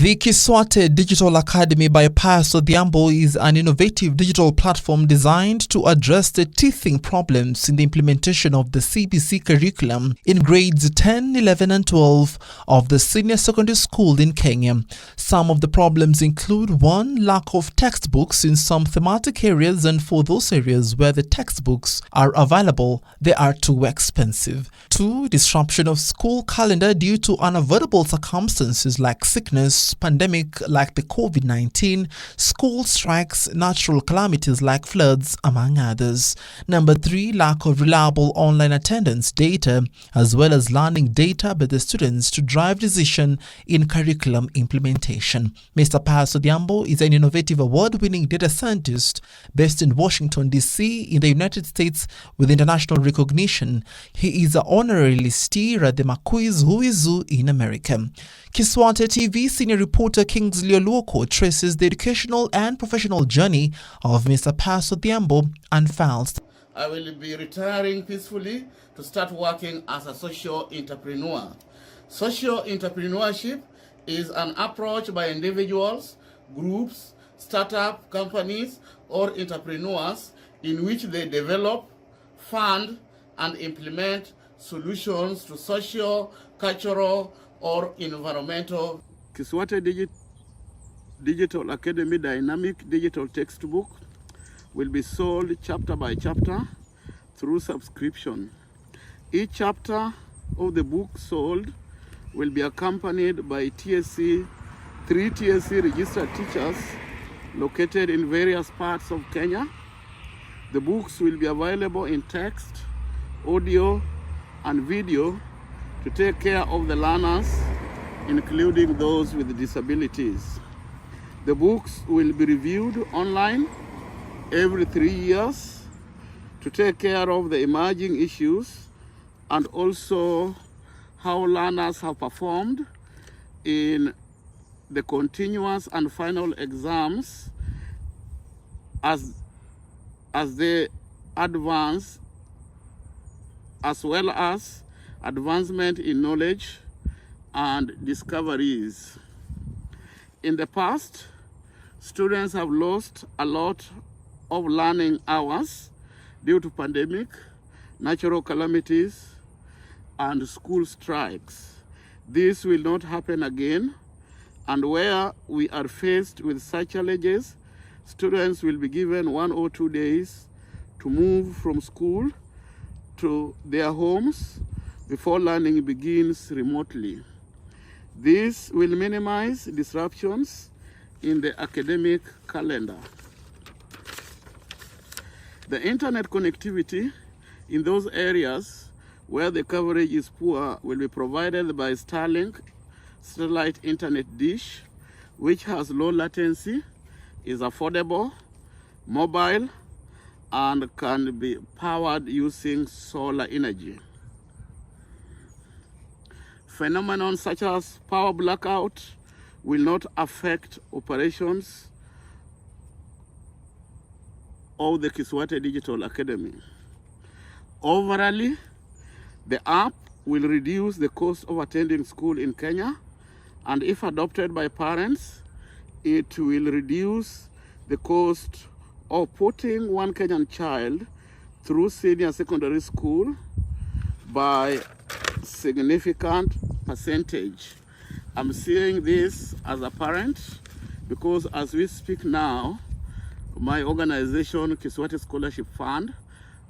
The KISWATE Digital Academy by Pius Odhiambo is an innovative digital platform designed to address the teething problems in the implementation of the CBC curriculum in grades 10, 11 and 12 of the senior secondary school in Kenya. Some of the problems include 1. Lack of textbooks in some thematic areas, and for those areas where the textbooks are available, they are too expensive. 2. Disruption of school calendar due to unavoidable circumstances like sickness, pandemic like the COVID-19, school strikes, natural calamities like floods, among others. Number 3, lack of reliable online attendance data as well as learning data by the students to drive decision in curriculum implementation. Mr. Pius Odhiambo is an innovative award-winning data scientist based in Washington, D.C. in the United States with international recognition. He is an honorary listee at the Maquiz Whoizu in America. KISWATE TV senior reporter Kingsley Oluoch traces the educational and professional journey of Mr. Pius Odhiambo and files. I will be retiring peacefully to start working as a social entrepreneur. Social entrepreneurship is an approach by individuals, groups, startup companies, or entrepreneurs in which they develop, fund, and implement solutions to social, cultural, or environmental. KISWATE Digital Academy Dynamic Digital Textbook will be sold chapter by chapter through subscription. Each chapter of the book sold will be accompanied by 3 TSC registered teachers located in various parts of Kenya. The books will be available in text, audio, and video to take care of the learners, including those with disabilities. The books will be reviewed online every 3 years to take care of the emerging issues and also how learners have performed in the continuous and final exams as they advance, as well as advancement in knowledge and discoveries. In the past, students have lost a lot of learning hours due to pandemic, natural calamities, and school strikes. This will not happen again, and where we are faced with such challenges, students will be given 1 or 2 days to move from school to their homes before learning begins remotely. This will minimize disruptions in the academic calendar. The internet connectivity in those areas where the coverage is poor will be provided by Starlink satellite internet dish, which has low latency, is affordable, mobile, and can be powered using solar energy. Phenomena such as power blackout will not affect operations of the KISWATE Digital Academy. Overall, the app will reduce the cost of attending school in Kenya, and if adopted by parents, it will reduce the cost of putting one Kenyan child through senior secondary school by significant percentage. I'm seeing this as a parent because as we speak now, my organization, KISWATE Scholarship Fund,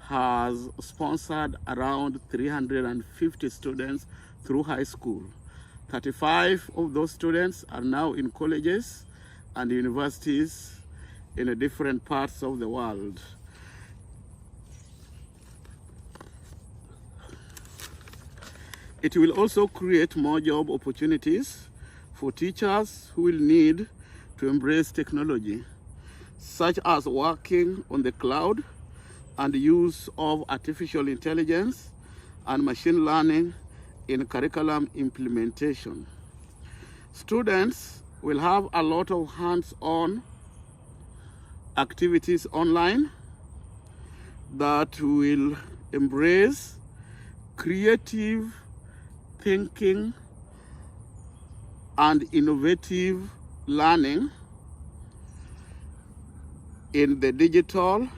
has sponsored around 350 students through high school. 35 of those students are now in colleges and universities in different parts of the world. It will also create more job opportunities for teachers who will need to embrace technology, such as working on the cloud and use of artificial intelligence and machine learning in curriculum implementation. Students will have a lot of hands-on activities online that will embrace creative thinking and innovative learning in the digital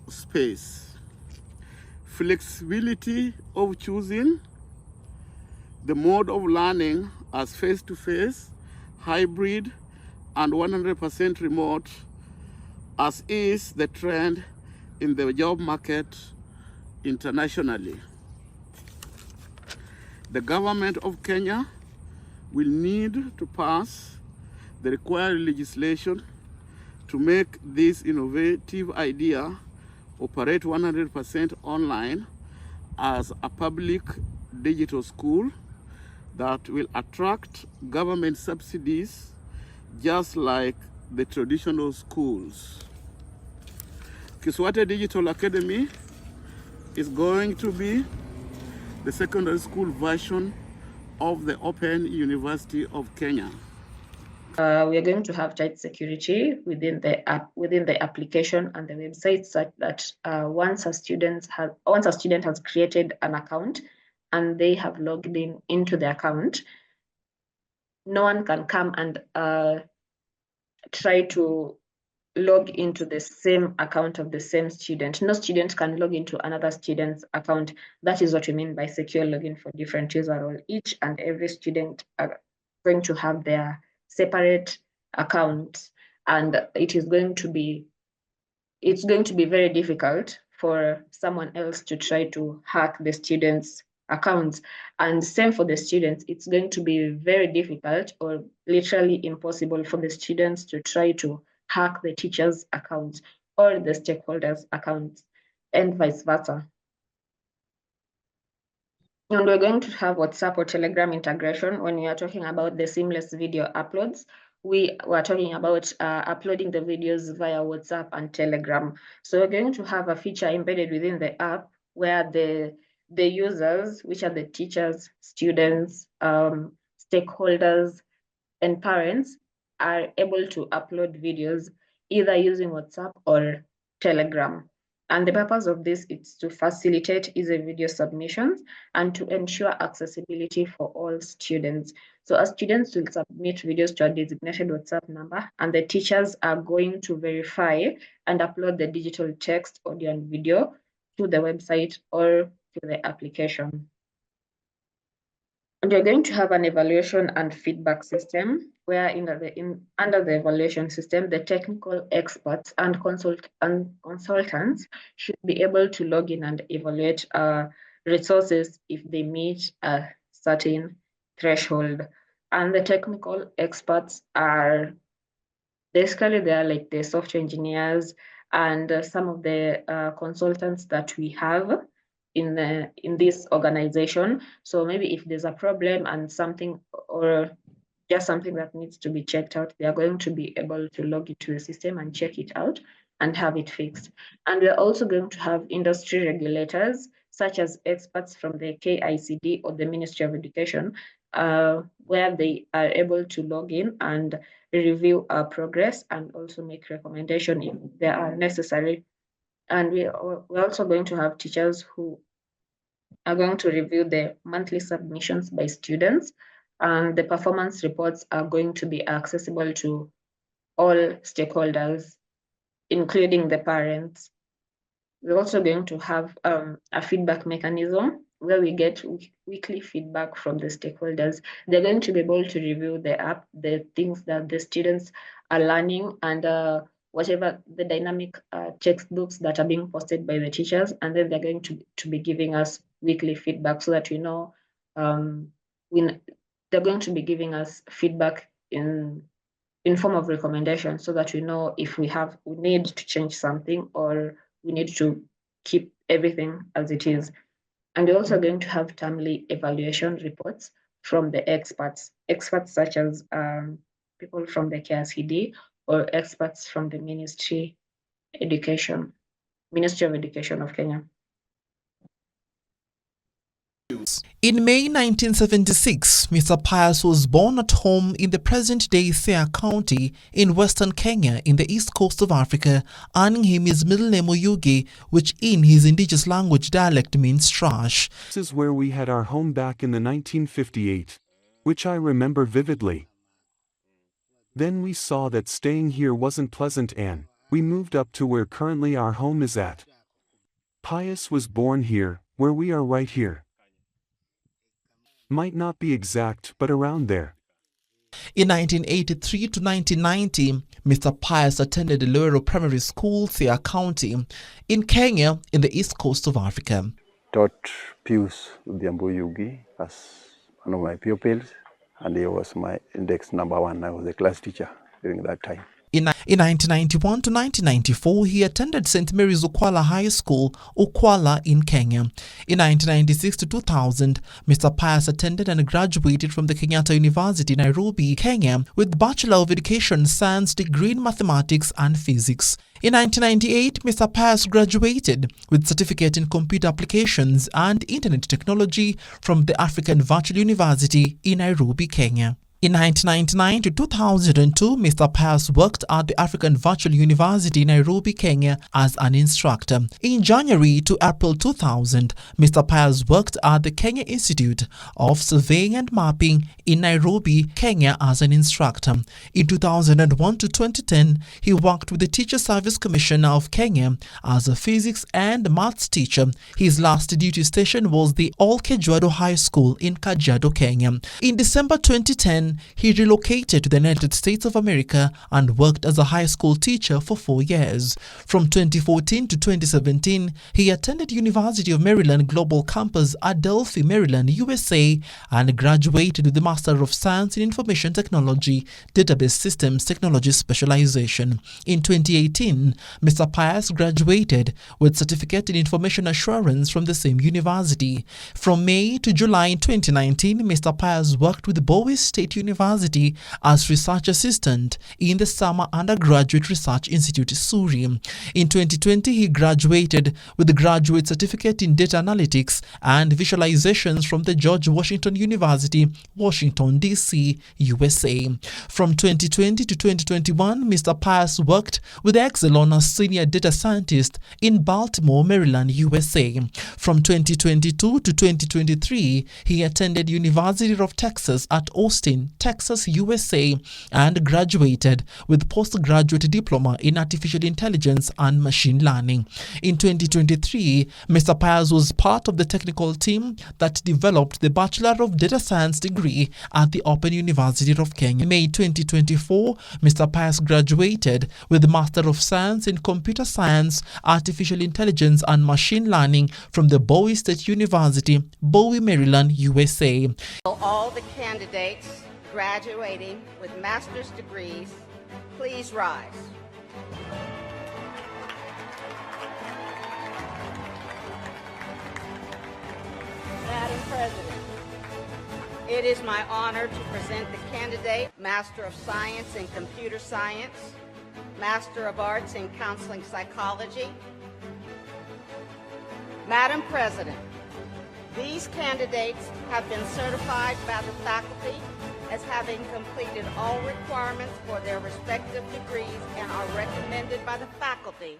space. Flexibility of choosing the mode of learning as face-to-face, hybrid, and 100% remote, as is the trend in the job market internationally. The government of Kenya will need to pass the required legislation to make this innovative idea operate 100% online as a public digital school that will attract government subsidies just like the traditional schools. KISWATE Digital Academy is going to be the secondary school version of the Open University of Kenya. We are going to have tight security within the application and the website, such that once a student has created an account and they have logged into the account, no one can come and try to log into the same account of the same student. No student can log into another student's account. That is what we mean by secure login for different user role. Each and every student are going to have their separate accounts, and it's going to be very difficult for someone else to try to hack the students' accounts. And same for the students, it's going to be very difficult or literally impossible for the students to try to hack the teachers' accounts or the stakeholders' accounts, and vice versa. And we're going to have WhatsApp or Telegram integration. When we are talking about the seamless video uploads, we were talking about uploading the videos via WhatsApp and Telegram. So we're going to have a feature embedded within the app where the users, which are the teachers, students, stakeholders, and parents, are able to upload videos either using WhatsApp or Telegram. And the purpose of this is to facilitate easy video submissions and to ensure accessibility for all students. So as students will submit videos to a designated WhatsApp number, and the teachers are going to verify and upload the digital text, audio, and video to the website or to the application. And we're going to have an evaluation and feedback system where under the evaluation system, the technical experts and consultants should be able to log in and evaluate resources if they meet a certain threshold. And the technical experts are basically, they are like the software engineers and some of the consultants that we have in this organization. So maybe if there's a problem and something, or just something that needs to be checked out, they are going to be able to log into the system and check it out and have it fixed. And we're also going to have industry regulators, such as experts from the KICD or the Ministry of Education, where they are able to log in and review our progress and also make recommendations if they are necessary. And we're also going to have teachers who are going to review the monthly submissions by students, and the performance reports are going to be accessible to all stakeholders, including the parents. We're also going to have a feedback mechanism where we get weekly feedback from the stakeholders. They're going to be able to review the app, the things that the students are learning, and whatever the dynamic textbooks that are being posted by the teachers, and then they're going to be giving us weekly feedback so that we know they're going to be giving us feedback in form of recommendation so that we know if we need to change something or we need to keep everything as it is. And we're also going to have timely evaluation reports from the experts such as people from the KICD or experts from the Ministry of Education of Kenya. In May 1976, Mr. Pius was born at home in the present-day Siaya County in western Kenya in the east coast of Africa, earning him his middle name Oyugi, which in his indigenous language dialect means trash. This is where we had our home back in the 1958. which I remember vividly. Then we saw that staying here wasn't pleasant and we moved up to where currently our home is at. Pius was born here, where we are right here. Might not be exact, but around there. In 1983 to 1990, Mr. Pius attended Lwero Primary School, Siaya County, in Kenya, in the east coast of Africa. Taught Pius Odhiambo Yugi as one of my pupils, and he was my index number 1. I was a class teacher during that time. In 1991 to 1994, he attended St. Mary's Ukwala High School, Ukwala in Kenya. In 1996 to 2000, Mr. Pius attended and graduated from the Kenyatta University, Nairobi, Kenya, with Bachelor of Education Science degree in Mathematics and Physics. In 1998, Mr. Pius graduated with Certificate in Computer Applications and Internet Technology from the African Virtual University in Nairobi, Kenya. In 1999 to 2002, Mr. Pius worked at the African Virtual University in Nairobi, Kenya as an instructor. In January to April 2000, Mr. Pius worked at the Kenya Institute of Surveying and Mapping in Nairobi, Kenya as an instructor. In 2001 to 2010, he worked with the Teacher Service Commission of Kenya as a physics and maths teacher. His last duty station was the Ukwala High School in Kajiado, Kenya. In December 2010, he relocated to the United States of America and worked as a high school teacher for 4 years. From 2014 to 2017, he attended University of Maryland Global Campus, Adelphi, Maryland, USA, and graduated with the Master of Science in Information Technology, Database Systems Technology specialization. In 2018, Mr. Pius graduated with Certificate in Information Assurance from the same university. From May to July 2019, Mr. Pius worked with Bowie State University as research assistant in the Summer Undergraduate Research Institute, Suri. In 2020, he graduated with the Graduate Certificate in Data Analytics and Visualizations from the George Washington University, Washington, D.C., USA. From 2020 to 2021, Mr. Pius worked with Exelon as Senior Data Scientist in Baltimore, Maryland, USA. From 2022 to 2023, he attended University of Texas at Austin, Texas, USA, and graduated with postgraduate diploma in artificial intelligence and machine learning. In 2023, Mr. Pius was part of the technical team that developed the Bachelor of Data Science degree at the Open University of Kenya. In May 2024, Mr. Pius graduated with the Master of Science in Computer Science, Artificial Intelligence and Machine Learning from the Bowie State University, Bowie, Maryland, USA. All the candidates graduating with master's degrees, please rise. Madam President, it is my honor to present the candidate Master of Science in Computer Science, Master of Arts in Counseling Psychology. Madam President, these candidates have been certified by the faculty as having completed all requirements for their respective degrees and are recommended by the faculty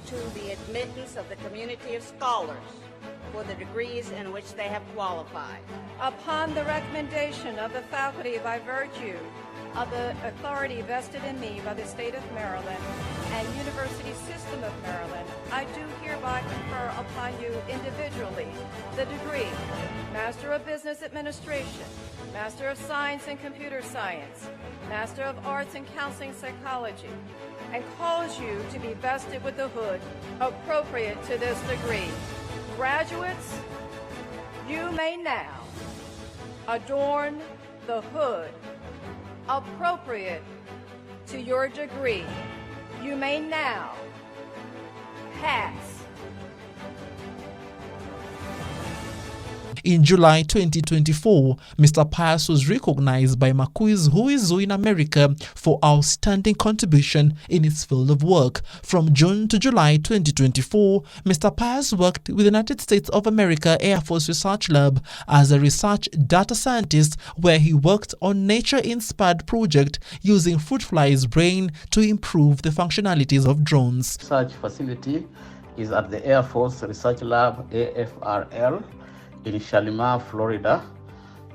to the admittance of the community of scholars for the degrees in which they have qualified. Upon the recommendation of the faculty by virtue of the authority vested in me by the state of Maryland and University System of Maryland, I do hereby confer upon you individually the degree Master of Business Administration, Master of Science in Computer Science, Master of Arts in Counseling Psychology, and cause you to be vested with the hood appropriate to this degree. Graduates, you may now adorn the hood appropriate to your degree. You may now pass. In July 2024, Mr. Pius was recognized by Makui's Who Is Who in America for outstanding contribution in his field of work. From June to July 2024, Mr. Pius worked with the United States of America Air Force Research Lab as a research data scientist, where he worked on nature-inspired project using fruit flies' brain to improve the functionalities of drones. Research facility is at the Air Force Research Lab, AFRL, in Shalimar, Florida.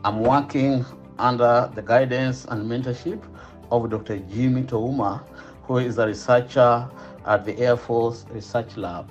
I'm working under the guidance and mentorship of Dr. Jimmy Touma, who is a researcher at the Air Force Research Lab.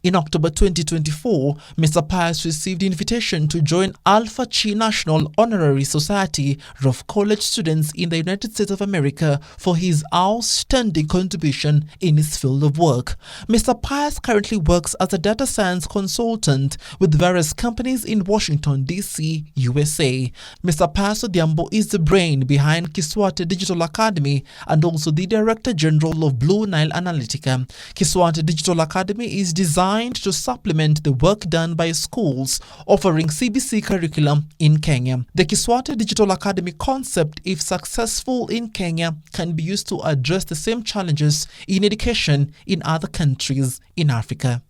In October 2024, Mr. Pius received an invitation to join Alpha Chi National Honorary Society of college students in the United States of America for his outstanding contribution in his field of work. Mr. Pius currently works as a data science consultant with various companies in Washington, D.C., USA. Mr. Pius Odhiambo is the brain behind KISWATE Digital Academy and also the Director General of Blue Nile Analytica. KISWATE Digital Academy is designed to supplement the work done by schools offering CBC curriculum in Kenya. The KISWATE Digital Academy concept, if successful in Kenya, can be used to address the same challenges in education in other countries in Africa.